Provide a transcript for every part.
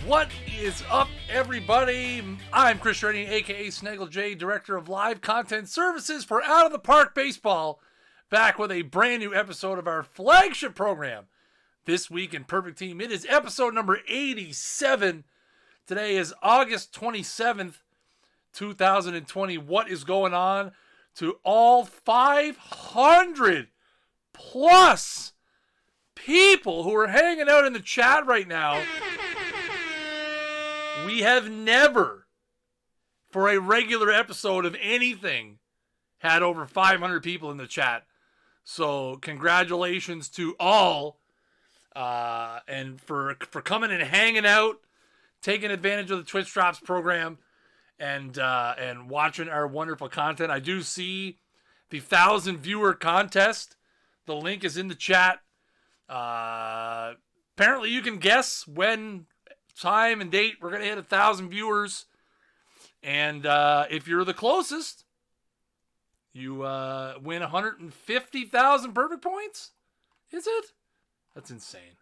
What is up, everybody? I'm Chris Redding, aka Snaggle J, Director of Live Content Services for Out of the Park Baseball, back with a brand new episode of our flagship program. This week in Perfect Team, it is episode number 87. Today is August 27th, 2020. What is going on to all 500 plus people who are hanging out in the chat right now? We have never, for a regular episode of anything, had over 500 people in the chat. So congratulations to all, and for coming and hanging out, taking advantage of the Twitch Drops program, and watching our wonderful content. I do see the 1,000 viewer contest. The link is in the chat. Apparently you can guess when, time and date we're going to hit 1,000 viewers. And if you're the closest, you win 150,000 perfect points? Is it? That's insane.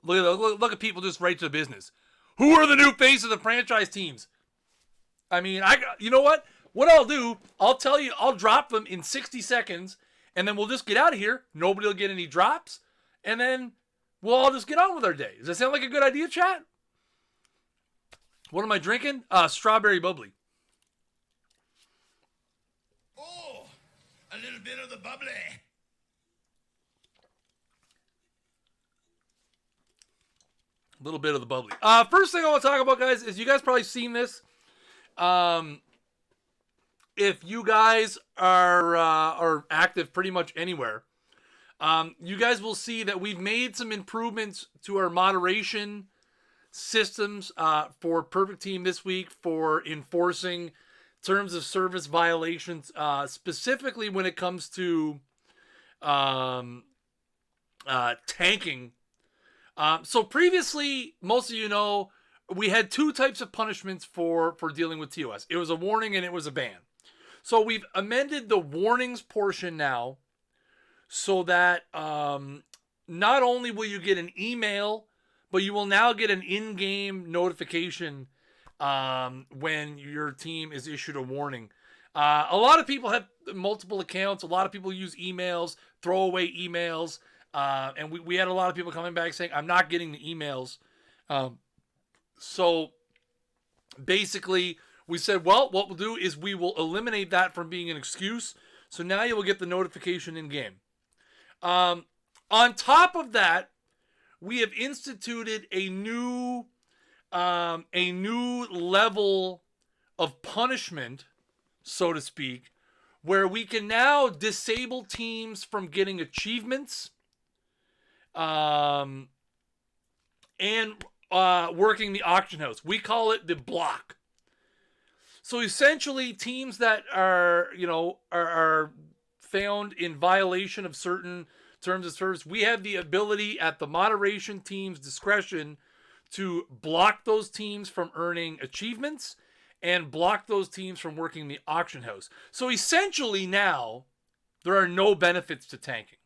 Look at people just right to the business. Who are the new face of the franchise teams? I mean, you know what? What I'll do, I'll tell you, I'll drop them in 60 seconds, and then we'll just get out of here. Nobody will get any drops, and then we'll all just get on with our day. Does that sound like a good idea, chat? What am I drinking? Strawberry bubbly. Oh, a little bit of the bubbly. A little bit of the bubbly. First thing I want to talk about, guys, is you guys probably seen this. If you guys are active pretty much anywhere, you guys will see that we've made some improvements to our moderation systems for Perfect Team this week for enforcing terms of service violations, specifically when it comes to tanking. So previously, most of you know, we had two types of punishments for dealing with TOS. It was a warning and it was a ban. So we've amended the warnings portion now so that not only will you get an email, but you will now get an in-game notification when your team is issued a warning. A lot of people have multiple accounts. A lot of people use emails, throwaway emails. And we had a lot of people coming back saying, I'm not getting the emails. So basically, we said, well, what we'll do is we will eliminate that from being an excuse. So now you will get the notification in game. On top of that, we have instituted a new level of punishment, so to speak, where we can now disable teams from getting achievements, and working the auction house. We call it the block. So essentially, teams that are found in violation of certain terms of service, we have the ability at the moderation team's discretion to block those teams from earning achievements and block those teams from working the auction house. So essentially now, there are no benefits to tanking.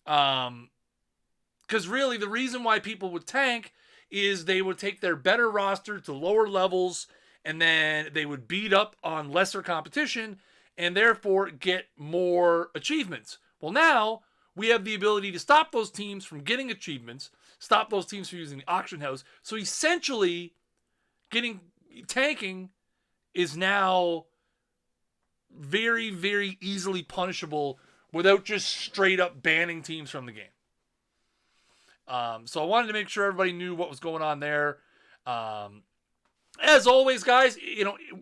Because really the reason why people would tank is they would take their better roster to lower levels and then they would beat up on lesser competition and therefore get more achievements. Well, now we have the ability to stop those teams from getting achievements, stop those teams from using the auction house. So essentially tanking is now very, very easily punishable without just straight up banning teams from the game. So I wanted to make sure everybody knew what was going on there. As always, guys,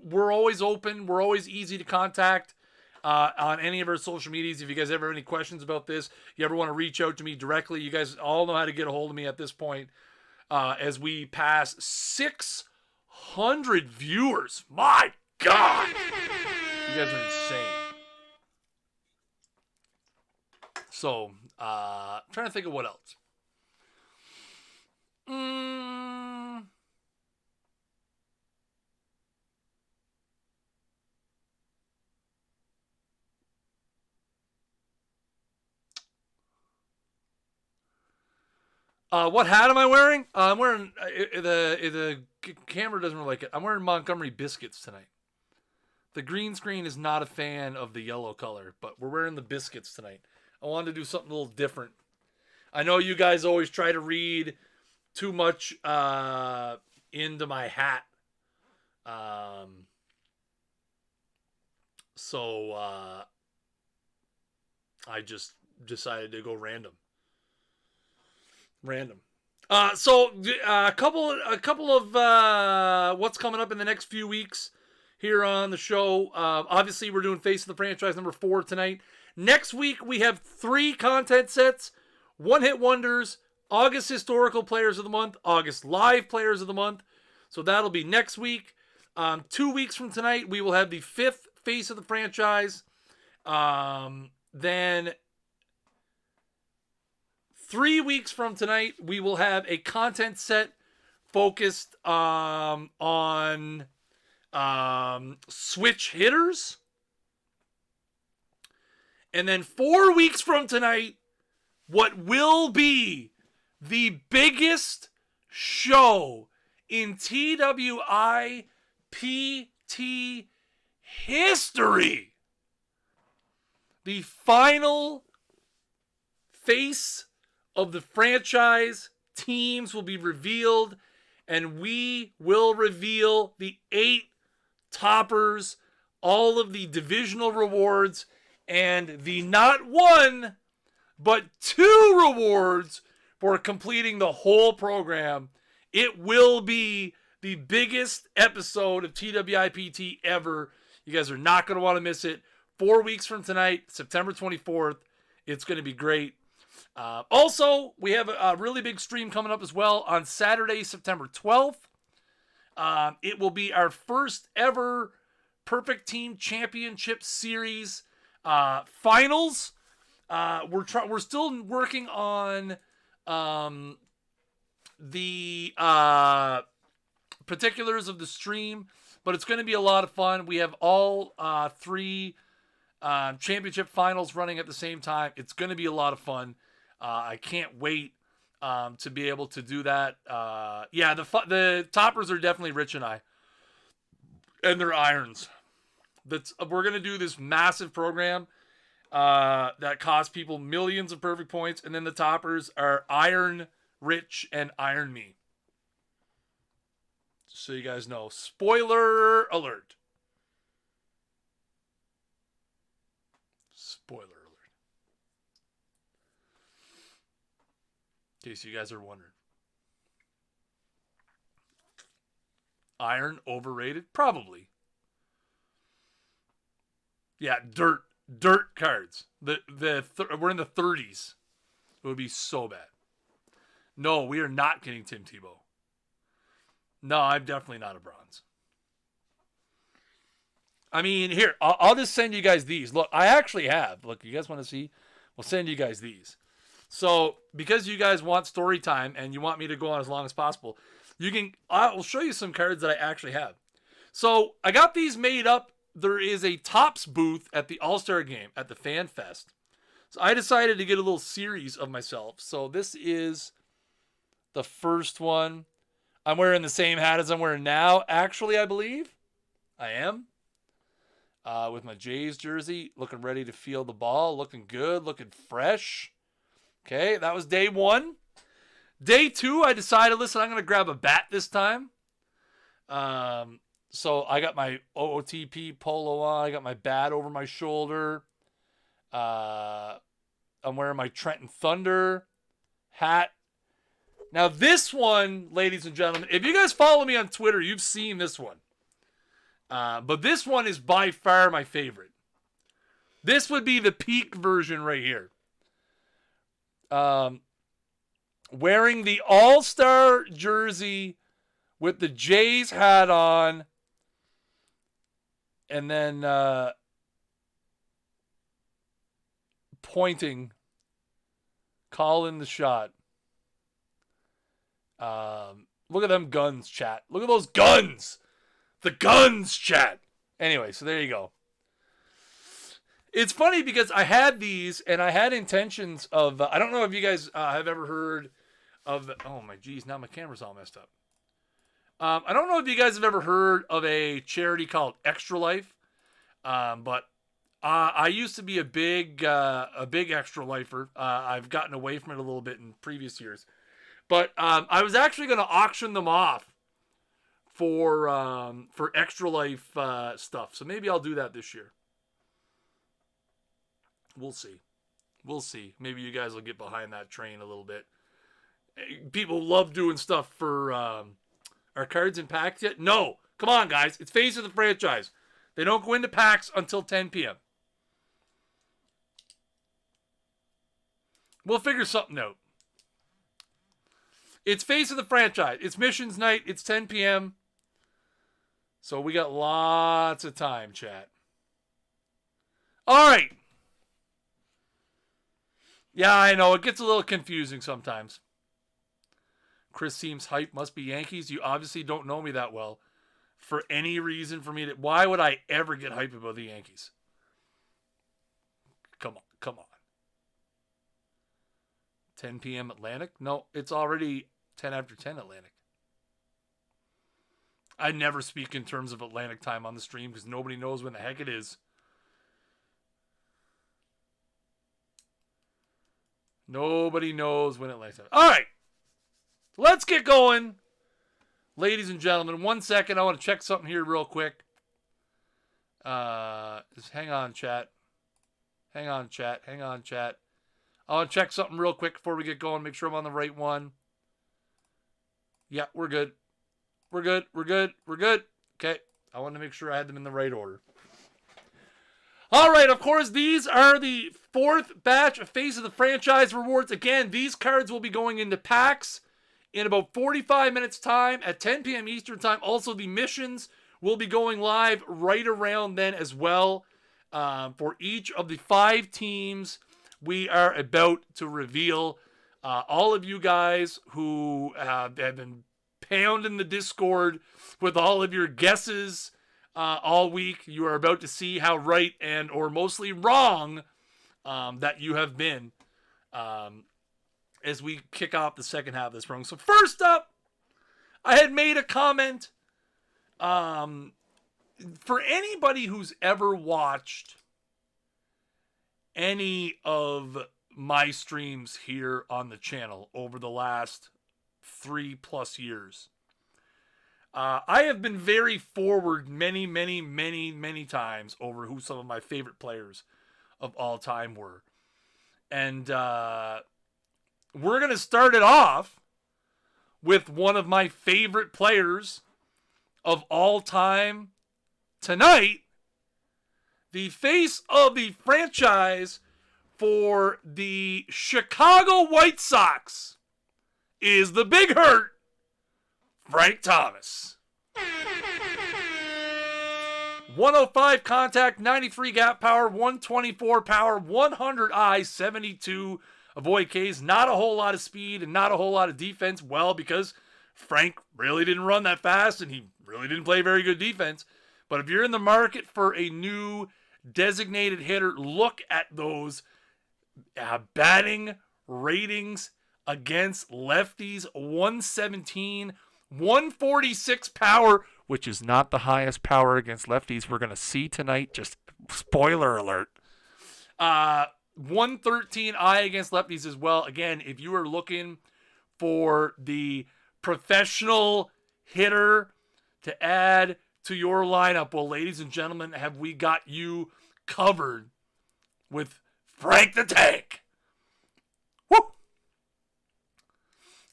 we're always open. We're always easy to contact on any of our social medias. If you guys ever have any questions about this, you ever want to reach out to me directly, you guys all know how to get a hold of me at this point. As we pass 600 viewers. My God! You guys are insane. So, I'm trying to think of what else. What hat am I wearing? I'm wearing the camera doesn't really like it. I'm wearing Montgomery Biscuits tonight. The green screen is not a fan of the yellow color, but we're wearing the biscuits tonight. I wanted to do something a little different. I know you guys always try to read too much into my hat. So I just decided to go random. So a couple of what's coming up in the next few weeks here on the show. Obviously, we're doing Face of the Franchise number 4 tonight. Next week, we have 3 content sets, one-hit wonders, August Historical Players of the Month, August Live Players of the Month. So that'll be next week. 2 weeks from tonight, we will have the 5th Face of the Franchise. Then 3 weeks from tonight, we will have a content set focused on switch hitters. And then 4 weeks from tonight, what will be the biggest show in TWIPT history. The final face of the franchise teams will be revealed, and we will reveal the 8 toppers, all of the divisional rewards, and the not 1, but 2 rewards for completing the whole program. It will be the biggest episode of TWIPT ever. You guys are not going to want to miss it. 4 weeks from tonight, September 24th. It's going to be great. Also, we have a really big stream coming up as well on Saturday, September 12th. It will be our first ever Perfect Team Championship Series finals. We're still working on the particulars of the stream, but it's going to be a lot of fun. We have all 3 championship finals running at the same time. It's going to be a lot of fun. I can't wait to be able to do that. The toppers are definitely Rich and I, and they're irons. We're going to do this massive program that costs people millions of perfect points, and then the toppers are Iron Rich and Iron Me. So you guys know. Spoiler alert. Spoiler alert. In case you guys are wondering. Iron overrated? Probably. Yeah, dirt cards. We're in the 30s. It would be so bad. No, we are not getting Tim Tebow. No, I'm definitely not a bronze. I mean, here, I'll just send you guys these. Look, I actually have. Look, you guys want to see? We'll send you guys these. So, because you guys want story time and you want me to go on as long as possible, I'll show you some cards that I actually have. So, I got these made up. There is a Topps booth at the All-Star Game at the Fan Fest. So, I decided to get a little series of myself. So, this is the first one. I'm wearing the same hat as I'm wearing now. Actually, I believe I am. With my Jays jersey, looking ready to field the ball, looking good, looking fresh. Okay, that was day 1. Day 2, I decided, listen, I'm going to grab a bat this time. So I got my OOTP polo on. I got my bat over my shoulder. I'm wearing my Trenton Thunder hat. Now this one, ladies and gentlemen, if you guys follow me on Twitter, you've seen this one. But this one is by far my favorite. This would be the peak version right here. Wearing the All-Star jersey with the Jays hat on. And then pointing. Calling the shot. Look at them guns, chat. Look at those guns. The guns, chat. Anyway, so there you go. It's funny because I had these and I had intentions of, I don't know if you guys have ever heard Oh my geez, now my camera's all messed up. I don't know if you guys have ever heard of a charity called Extra Life, but I used to be a big Extra Lifer. I've gotten away from it a little bit in previous years, but I was actually going to auction them off for Extra Life stuff. So maybe I'll do that this year. We'll see. We'll see. Maybe you guys will get behind that train a little bit. People love doing stuff for are cards in packs yet? No. Come on, guys. It's Face of the Franchise. They don't go into packs until 10 p.m. We'll figure something out. It's Face of the Franchise. It's missions night. It's 10 p.m. So we got lots of time, chat. All right. Yeah, I know. It gets a little confusing sometimes. Chris seems hype. Must be Yankees. You obviously don't know me that well. For any reason for me to... Why would I ever get hype about the Yankees? Come on. Come on. 10 p.m. Atlantic? No, it's already 10 after 10 Atlantic. I never speak in terms of Atlantic time on the stream because nobody knows when the heck it is. Nobody knows when Atlantic time. All right. Let's get going. Ladies and gentlemen, 1 second. I want to check something here real quick. Just hang on, chat. Hang on, chat. Hang on, chat. I want to check something real quick before we get going. Make sure I'm on the right one. Yeah, we're good. We're good. We're good. We're good. Okay. I want to make sure I had them in the right order. All right. Of course, these are the fourth batch of Face of the Franchise rewards. Again, these cards will be going into packs in about 45 minutes time at 10 p.m. Eastern time. Also, the missions will be going live right around then as well. For each of the 5 teams we are about to reveal. All of you guys who have been pounding the Discord with all of your guesses all week, you are about to see how right and or mostly wrong that you have been as we kick off the second half of this program. So first up, I had made a comment for anybody who's ever watched any of my streams here on the channel over the last 3+ years. I have been very forward many times over who some of my favorite players of all time were. And we're going to start it off with one of my favorite players of all time tonight. The face of the franchise for the Chicago White Sox is the Big Hurt, Frank Thomas. 105 contact, 93 gap power, 124 power, 100 I, 72 avoid Ks. Not a whole lot of speed and not a whole lot of defense. Well, because Frank really didn't run that fast and he really didn't play very good defense. But if you're in the market for a new designated hitter, look at those batting ratings against lefties. 117, 146 power, which is not the highest power against lefties we're going to see tonight. Just spoiler alert. 113 I against lefties as well. Again, if you are looking for the professional hitter to add to your lineup, well, ladies and gentlemen, have we got you covered with Frank the Tank. Woo!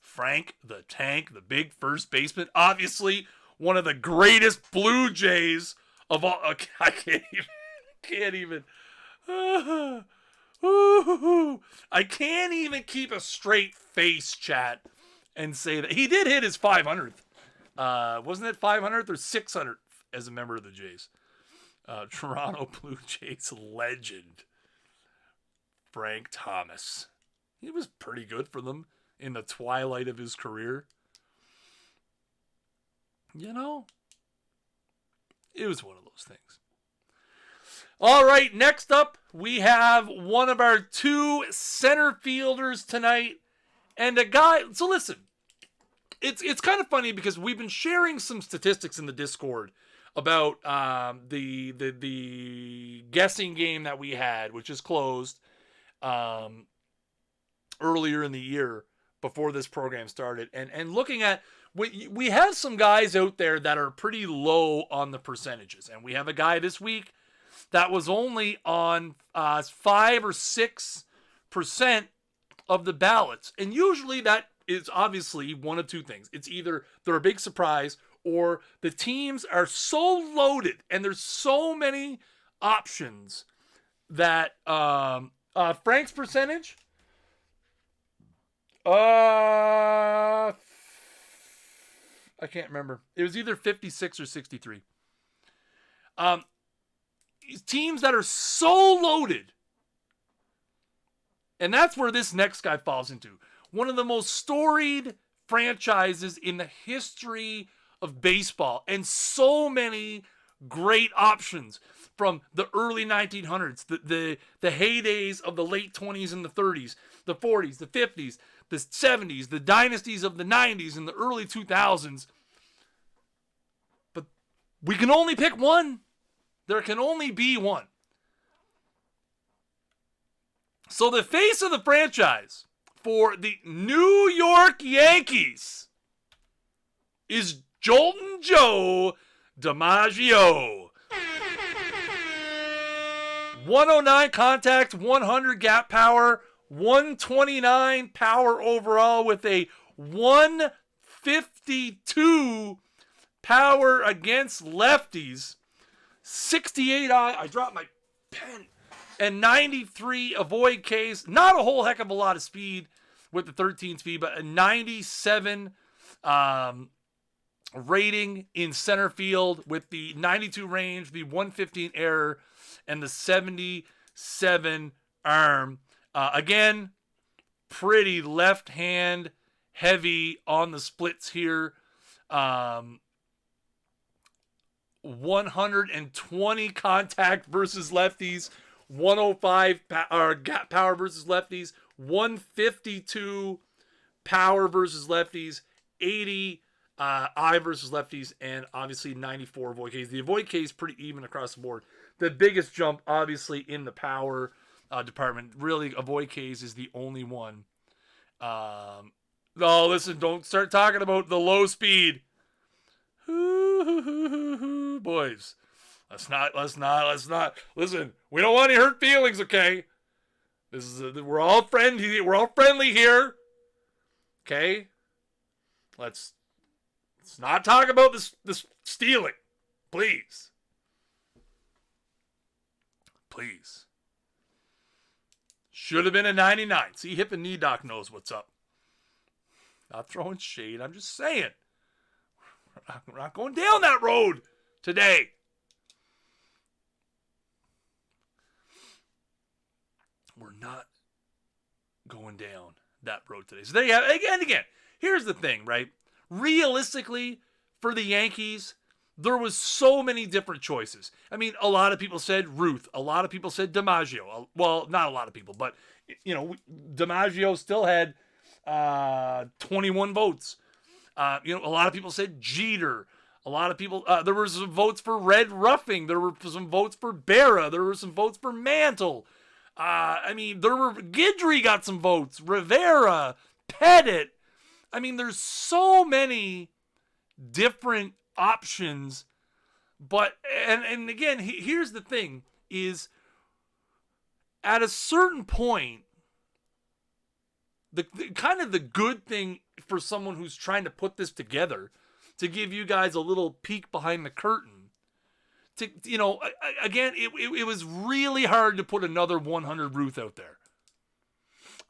Frank the Tank, the big first baseman. Obviously, one of the greatest Blue Jays of all. I can't even. I can't even keep a straight face, chat, and say that he did hit his 500th. Wasn't it 500th or 600th as a member of the Jays? Toronto Blue Jays legend, Frank Thomas. He was pretty good for them in the twilight of his career. You know, it was one of those things. All right, next up, we have one of our 2 center fielders tonight. And a guy, so listen, it's kind of funny because we've been sharing some statistics in the Discord about the guessing game that we had, which is closed earlier in the year before this program started, and looking at, we have some guys out there that are pretty low on the percentages, and we have a guy this week that was only on 5 or 6% of the ballots, and usually that is obviously one of two things. It's either they're a big surprise, or the teams are so loaded and there's so many options that Frank's percentage, I can't remember. It was either 56 or 63. Teams that are so loaded, and that's where this next guy falls into. One of the most storied franchises in the history of baseball, and so many great options from the early 1900s, the heydays of the late 20s and the 30s, the 40s, the 50s, the 70s, the dynasties of the 90s and the early 2000s. But we can only pick one. There can only be one. So the face of the franchise for the New York Yankees is Joltin' Joe DiMaggio. 109 contact, 100 gap power, 129 power overall with a 152 power against lefties. 68 I dropped my pen. And 93 avoid Ks. Not a whole heck of a lot of speed with the 13 speed, but a 97 rating in center field with the 92 range, the 115 error, and the 77 arm. Again, pretty left hand heavy on the splits here. 120 contact versus lefties. 105 gap power versus lefties, 152 power versus lefties, 80 I versus lefties, and obviously 94 avoid Ks. The avoid K is pretty even across the board. The biggest jump, obviously, in the power department. Really, avoid Ks is the only one. No, listen, don't start talking about the low speed. Boys. Let's not. Listen, we don't want any hurt feelings, okay? We're all friendly. We're all friendly here, okay? Let's not talk about this stealing, please. Please. Should have been a 99. See, Hip and Knee Doc knows what's up. Not throwing shade. I'm just saying. We're not going down that road today. We're not going down that road today. So there you have it. Again, here's the thing, right? Realistically, for the Yankees, there was so many different choices. I mean, a lot of people said Ruth. A lot of people said DiMaggio. Well, not a lot of people, but, DiMaggio still had 21 votes. A lot of people said Jeter. A lot of people, there were some votes for Red Ruffing. There were some votes for Berra. There were some votes for Mantle. Guidry got some votes. Rivera, Pettit. There's so many different options. But, and again, here's the thing, is at a certain point, the kind of the good thing for someone who's trying to put this together, to give you guys a little peek behind the curtain, again, it was really hard to put another 100 Ruth out there.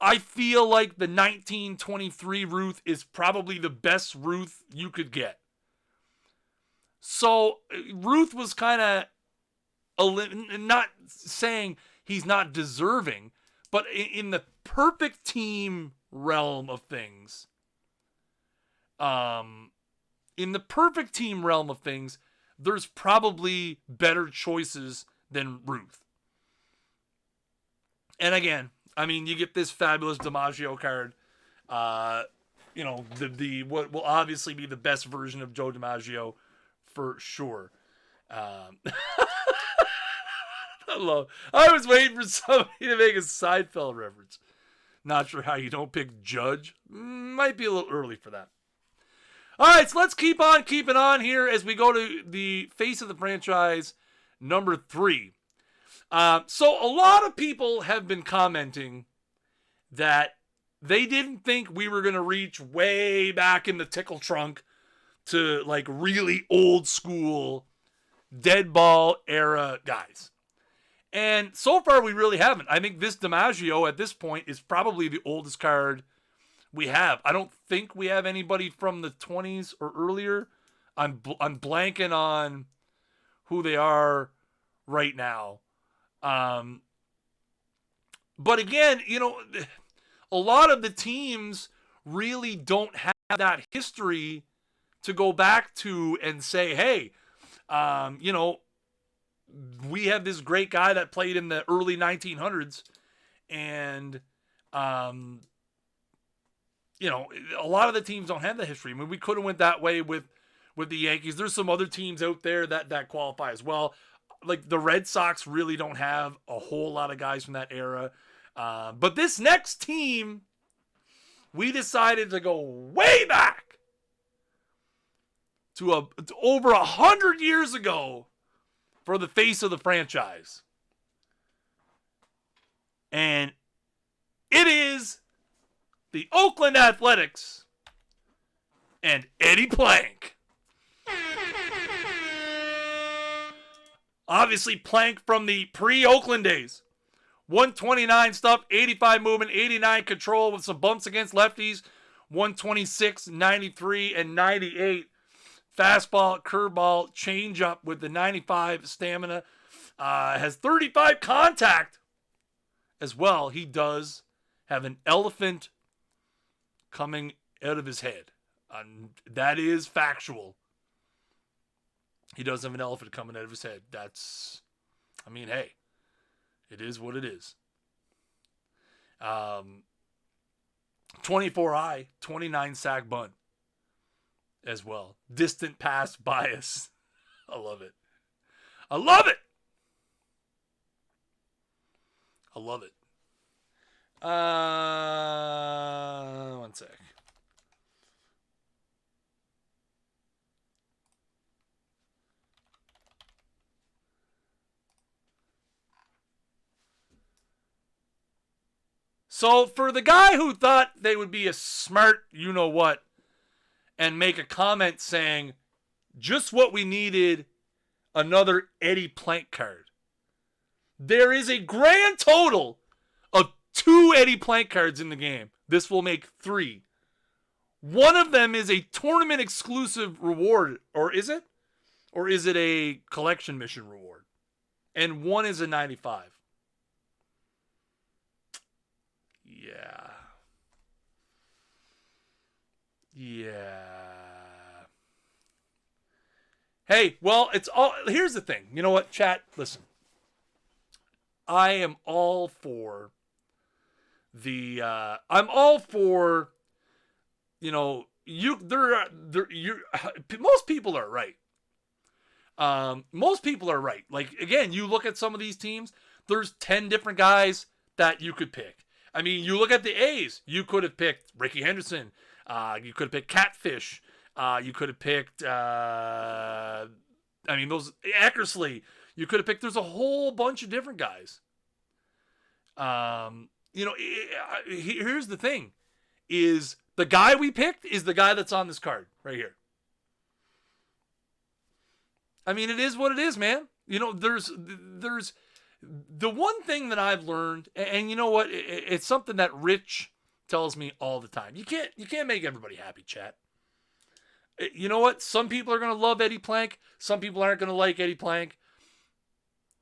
I feel like the 1923 Ruth is probably the best Ruth you could get. So Ruth was kind of, not saying he's not deserving, but in the perfect team realm of things, there's probably better choices than Ruth. And again, you get this fabulous DiMaggio card. The what will obviously be the best version of Joe DiMaggio for sure. I was waiting for somebody to make a Seinfeld reference. Not sure how you don't pick Judge. Might be a little early for that. All right, so let's keep on keeping on here as we go to the face of the franchise, number 3. So a lot of people have been commenting that they didn't think we were going to reach way back in the tickle trunk to like really old school dead ball era guys. And so far we really haven't. I think this DiMaggio at this point is probably the oldest card we have. I don't think we have anybody from the 20s or earlier. I'm blanking on who they are right now. But again, a lot of the teams really don't have that history to go back to and say, hey, we have this great guy that played in the early 1900s, and a lot of the teams don't have the history. I mean, we could have went that way with the Yankees. There's some other teams out there that qualify as well. Like the Red Sox really don't have a whole lot of guys from that era. But this next team, we decided to go way back to over 100 years ago for the face of the franchise. And it is the Oakland Athletics and Eddie Plank. Obviously, Plank from the pre-Oakland days. 129 stuff, 85 movement, 89 control with some bumps against lefties. 126, 93, and 98. Fastball, curveball, changeup with the 95 stamina. Has 35 contact as well. He does have an elephant coming out of his head. That is factual. He does have an elephant coming out of his head. Hey, it is what it is. 24 eye, 29 sack bunt as well. Distant pass bias. I love it. I love it. I love it. One sec. So for the guy who thought they would be a smart you-know-what and make a comment saying, just what we needed, another Eddie Plank card. There is a grand total of 2 Eddie Plank cards in the game. This will make 3. One of them is a tournament exclusive reward, or is it? Or is it a collection mission reward? And one is a 95. Yeah. Hey, well, here's the thing. You know what, chat? Listen. I am all for most people are right. Most people are right. Like, again, you look at some of these teams, there's 10 different guys that you could pick. I mean, you look at the A's, you could have picked Ricky Henderson. You could have picked Catfish. You could have picked, those Eckersley. You could have picked, there's a whole bunch of different guys. Here's the thing, is the guy we picked is the guy that's on this card right here. I mean, it is what it is, man. There's the one thing that I've learned, and you know what? It's something that Rich tells me all the time. You can't make everybody happy, chat. You know what? Some people are going to love Eddie Plank. Some people aren't going to like Eddie Plank.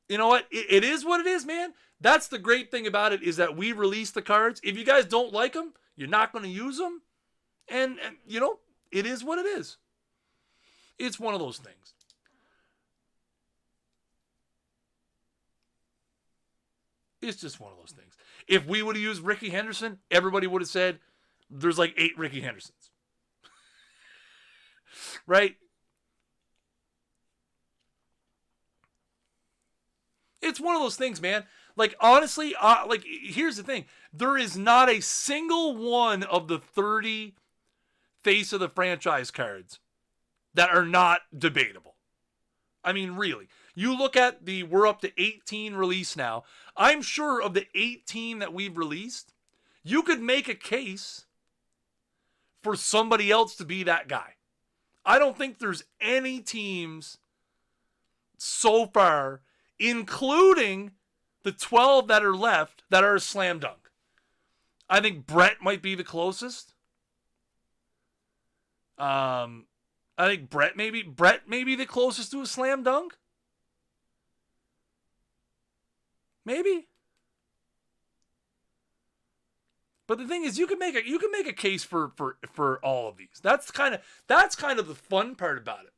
You know what? It is what it is, man. That's the great thing about it, is that we release the cards. If you guys don't like them, you're not going to use them. And it is what it is. It's one of those things. It's just one of those things. If we would have used Ricky Henderson, everybody would have said, there's like 8 Ricky Hendersons. Right? It's one of those things, man. Like, honestly, like, here's the thing. There is not a single one of the 30 face of the franchise cards that are not debatable. I mean, really. You look at we're up to 18 release now. I'm sure of the 18 that we've released, you could make a case for somebody else to be that guy. I don't think there's any teams so far, including the 12 that are left, that are a slam dunk. I think Brett might be the closest. I think Brett may be the closest to a slam dunk. Maybe. But the thing is, you can make a case for all of these. That's kind of the fun part about it.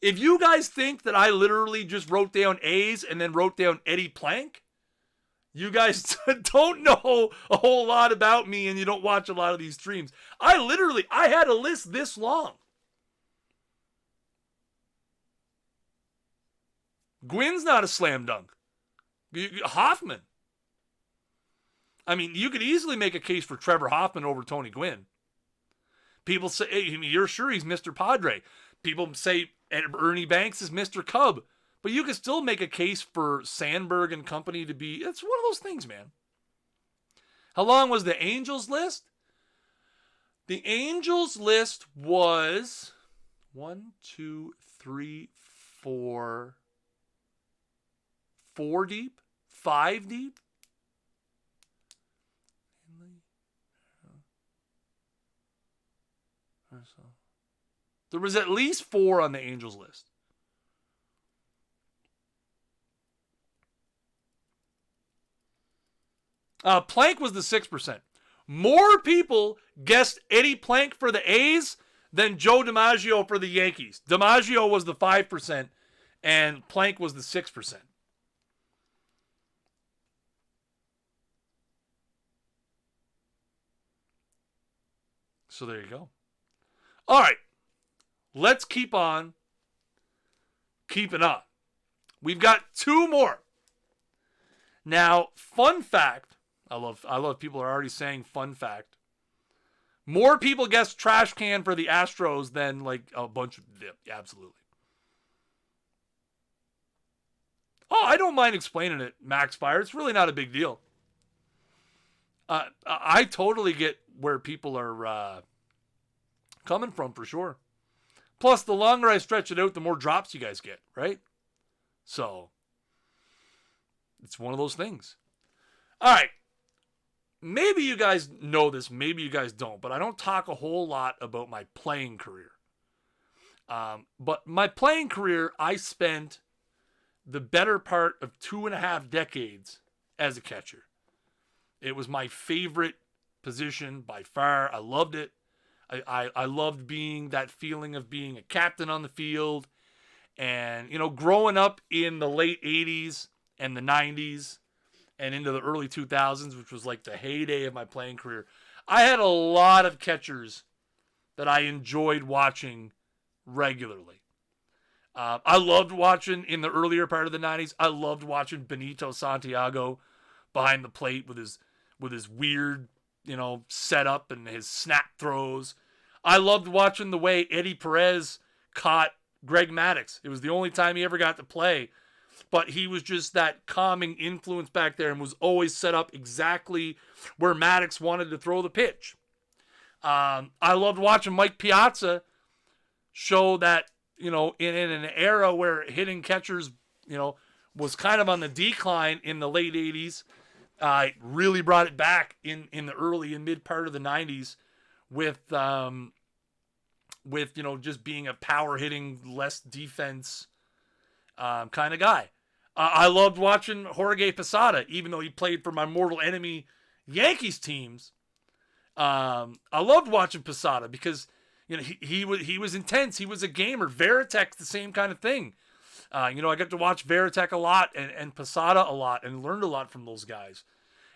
If you guys think that I literally just wrote down A's and then wrote down Eddie Plank, you guys don't know a whole lot about me and you don't watch a lot of these streams. I had a list this long. Gwynn's not a slam dunk. Hoffman. I mean, you could easily make a case for Trevor Hoffman over Tony Gwynn. People say, hey, you're sure he's Mr. Padre. People say Ernie Banks is Mr. Cub. But you can still make a case for Sandberg and company to be... It's one of those things, man. How long was the Angels list? The Angels list was 1, 2, 3, 4... 4 deep? 5 deep? There was at least 4 on the Angels list. Plank was the 6%. More people guessed Eddie Plank for the A's than Joe DiMaggio for the Yankees. DiMaggio was the 5%, and Plank was the 6%. So there you go. All right. Let's keep on keeping on. We've got 2 more. Now, fun fact. I love people are already saying fun fact. More people guessed trash can for the Astros than like a bunch of... Yeah, absolutely. Oh, I don't mind explaining it, Max Fire. It's really not a big deal. I totally get where people are coming from, for sure. Plus, the longer I stretch it out, the more drops you guys get, right? So, it's one of those things. All right. Maybe you guys know this, maybe you guys don't, but I don't talk a whole lot about my playing career. But my playing career, I spent the better part of 2.5 decades as a catcher. It was my favorite position by far. I loved it. I loved being that feeling of being a captain on the field. And, growing up in the late 80s and the 90s and into the early 2000s, which was like the heyday of my playing career, I had a lot of catchers that I enjoyed watching regularly. I loved watching, in the earlier part of the 90s, I loved watching Benito Santiago behind the plate with his weird, setup and his snap throws. I loved watching the way Eddie Perez caught Greg Maddux. It was the only time he ever got to play. But he was just that calming influence back there and was always set up exactly where Maddux wanted to throw the pitch. I loved watching Mike Piazza show that, in an era where hitting catchers, was kind of on the decline in the late 80s. Really brought it back in the early and mid part of the 90s with just being a power hitting, less defense kind of guy. I loved watching Jorge Posada, even though he played for my mortal enemy Yankees teams. I loved watching Posada because he was intense. He was a gamer. Veritek's the same kind of thing. I got to watch Veritek a lot and Posada a lot and learned a lot from those guys.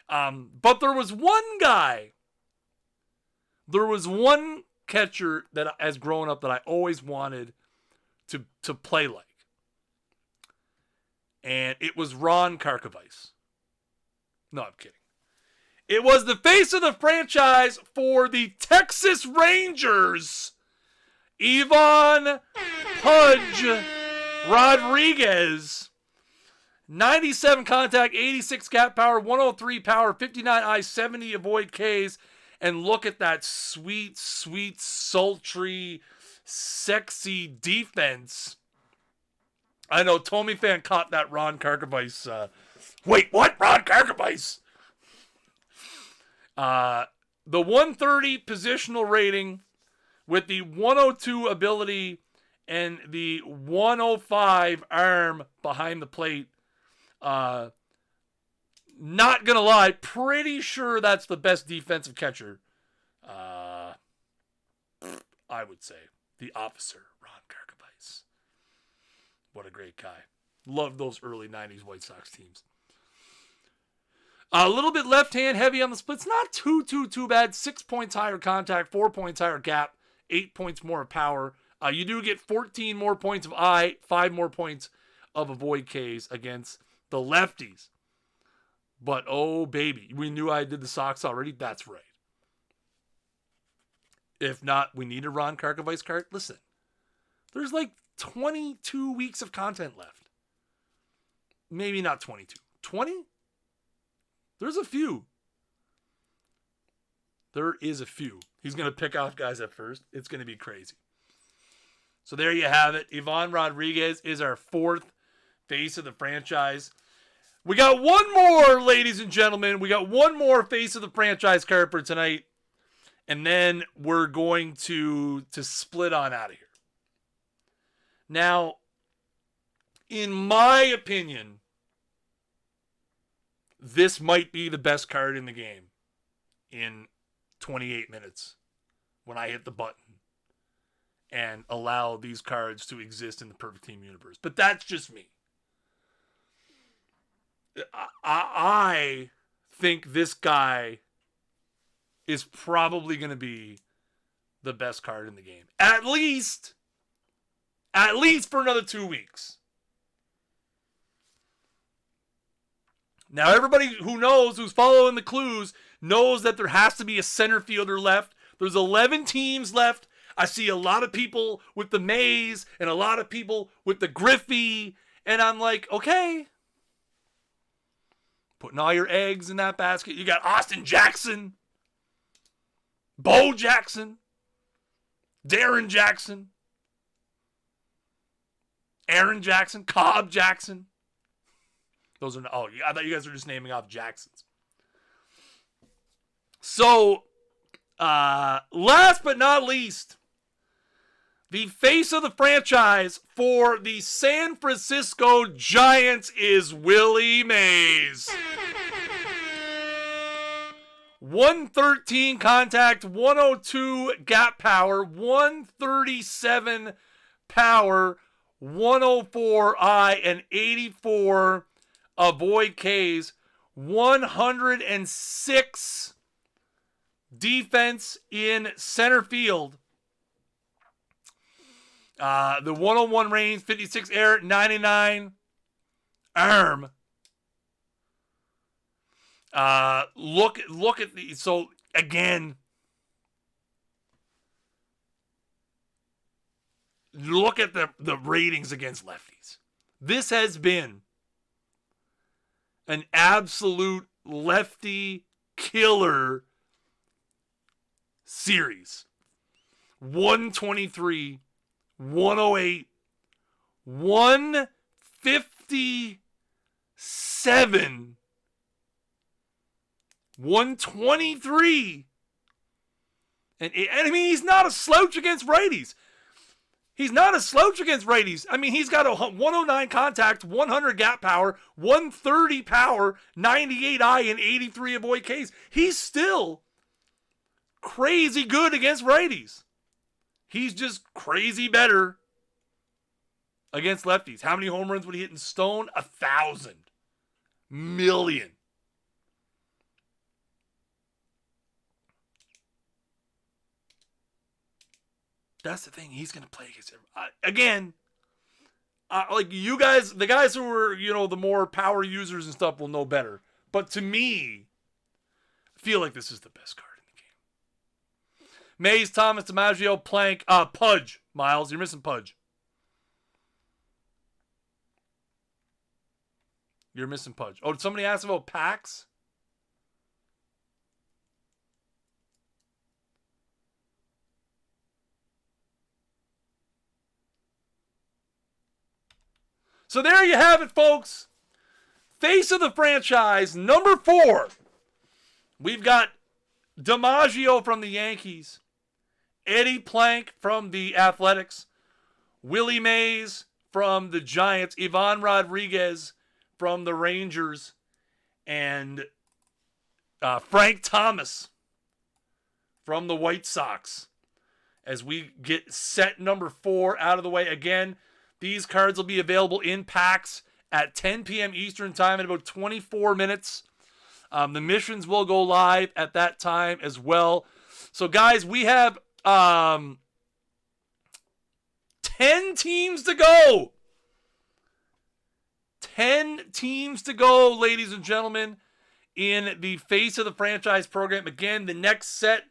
But there was one guy There was one catcher that, as growing up, that I always wanted to play like. And it was Ron Karkovice. No, I'm kidding. It was the face of the franchise for the Texas Rangers, Yvonne Rodriguez. 97 contact, 86 gap power, 103 power, 59 I, 70 avoid Ks. And look at that sweet, sweet, sultry, sexy defense. I know Tommy Fan caught that Ron Karkovice. Wait, what? Ron Karkovice? The 130 positional rating with the 102 ability and the 105 arm behind the plate. Not gonna lie, pretty sure that's the best defensive catcher. I would say the officer, Ron Karkovice. What a great guy. Loved those early 90s White Sox teams. A little bit left-hand heavy on the splits. Not too bad. 6 points higher contact, 4 points higher gap, 8 points more power. You do get 14 more points of I, 5 more points of avoid Ks against the lefties. But, oh, baby, we knew I did the Sox already. That's right. If not, we need a Ron Karkovice card. Listen, there's like 22 weeks of content left. Maybe not 22. 20? There's a few. There is a few. He's going to pick off guys at first. It's going to be crazy. So there you have it. Yvonne Rodriguez is our fourth face of the franchise. We got one more, ladies and gentlemen. We got one more face of the franchise card for tonight. And then we're going to split on out of here. Now, in my opinion, this might be the best card in the game in 28 minutes when I hit the button and allow these cards to exist in the Perfect Team universe. But that's just me. I think this guy is probably going to be the best card in the game. At least for another 2 weeks. Now, everybody who knows, who's following the clues, knows that there has to be a center fielder left. There's 11 teams left. I see a lot of people with the Mays and a lot of people with the Griffey. And I'm like, okay. Putting all your eggs in that basket. You got Austin Jackson, Bo Jackson, Darren Jackson, Aaron Jackson, Cobb Jackson. Those are, oh, I thought you guys were just naming off Jacksons. So, last but not least, the face of the franchise for the San Francisco Giants is Willie Mays. 113 contact, 102 gap power, 137 power, 104 I, and 84 avoid Ks, 106 defense in center field. The 101 range, 56 air, 99 arm. Look at the, so again, look at the ratings against lefties. This has been an absolute lefty killer series. 123, 108, 157, 123. And I mean, he's not a slouch against righties. He's not a slouch against righties. I mean, he's got a 109 contact, 100 gap power, 130 power, 98 I, and 83 avoid Ks. He's still crazy good against righties. He's just crazy better against lefties. How many home runs would he hit in Stone? 1,000 million. That's the thing. He's going to play against him. Again, like you guys, the guys who are, the more power users and stuff will know better. But to me, I feel like this is the best card in the game. Mays, Thomas, DiMaggio, Plank, Pudge. Miles, you're missing Pudge. You're missing Pudge. Oh, did somebody ask about packs? So there you have it, folks. Face of the franchise, number 4. We've got DiMaggio from the Yankees, Eddie Plank from the Athletics, Willie Mays from the Giants, Yvonne Rodriguez from the Rangers, and Frank Thomas from the White Sox. As we get set number 4 out of the way. Again, these cards will be available in packs at 10 p.m. Eastern time in about 24 minutes. The missions will go live at that time as well. So, guys, we have 10 teams to go. 10 teams to go, ladies and gentlemen, in the Face of the Franchise program. Again, the next set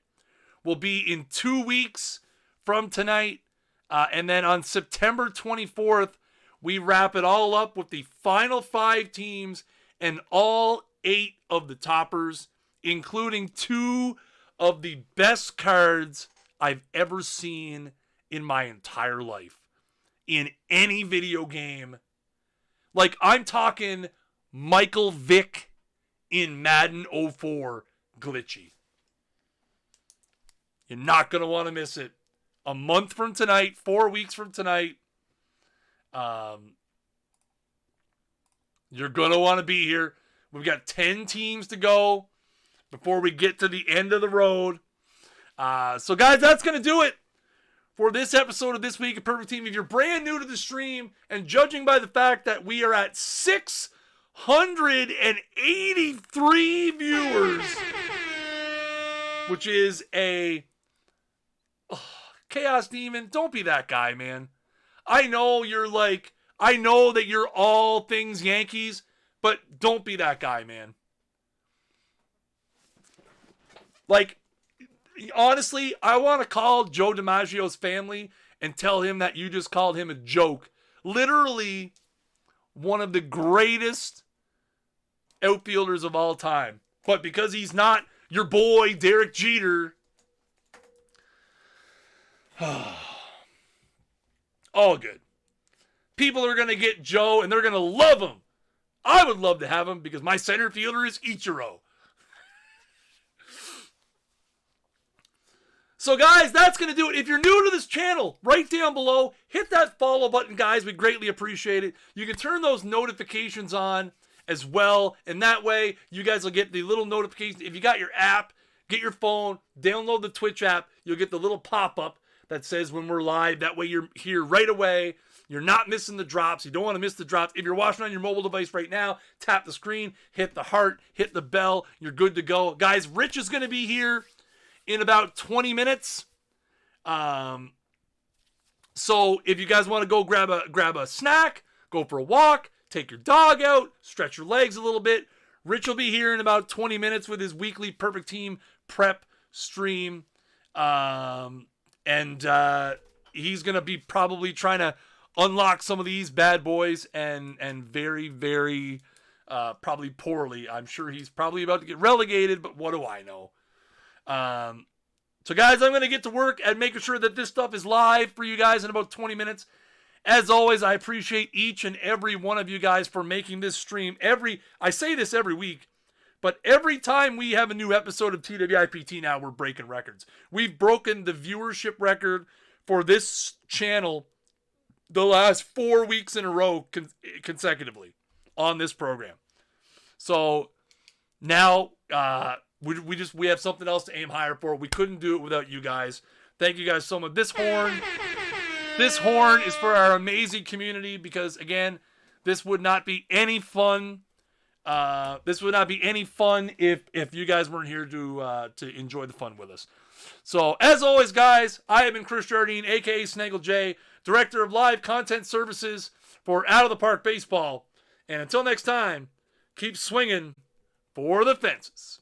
will be in 2 weeks from tonight. And then on September 24th, we wrap it all up with the final 5 teams and all 8 of the toppers, including 2 of the best cards I've ever seen in my entire life in any video game. Like, I'm talking Michael Vick in Madden 04 glitchy. You're not going to want to miss it. A month from tonight, 4 weeks from tonight, you're going to want to be here. We've got 10 teams to go before we get to the end of the road. So, guys, that's going to do it for this episode of This Week in Perfect Team. If you're brand new to the stream, and judging by the fact that we are at 683 viewers, which is a... Chaos Demon, don't be that guy, man. I know that you're all things Yankees, but don't be that guy, man. Like, honestly, I want to call Joe DiMaggio's family and tell him that you just called him a joke. Literally one of the greatest outfielders of all time. But because he's not your boy, Derek Jeter... all good. People are going to get Joe, and they're going to love him. I would love to have him because my center fielder is Ichiro. So, guys, that's going to do it. If you're new to this channel, right down below, hit that follow button, guys. We greatly appreciate it. You can turn those notifications on as well, and that way you guys will get the little notifications. If you got your app, get your phone, download the Twitch app. You'll get the little pop-up that says when we're live. That way you're here right away. You're not missing the drops. You don't want to miss the drops. If you're watching on your mobile device right now, tap the screen, hit the heart, hit the bell. You're good to go. Guys, Rich is going to be here in about 20 minutes. So if you guys want to go grab a snack, go for a walk, take your dog out, stretch your legs a little bit, Rich will be here in about 20 minutes with his weekly Perfect Team prep stream. And he's going to be probably trying to unlock some of these bad boys and very, very probably poorly. I'm sure he's probably about to get relegated, but what do I know? So, guys, I'm going to get to work at making sure that this stuff is live for you guys in about 20 minutes. As always, I appreciate each and every one of you guys for making this stream. I say this every week, but every time we have a new episode of TWIPT now, we're breaking records. We've broken the viewership record for this channel the last 4 weeks in a row consecutively on this program. So now we have something else to aim higher for. We couldn't do it without you guys. Thank you guys so much. This horn is for our amazing community because, again, this would not be any fun. If you guys weren't here to enjoy the fun with us. So, as always, guys, I have been Chris Jardine, a.k.a. Snaggle J, Director of Live Content Services for Out of the Park Baseball. And until next time, keep swinging for the fences.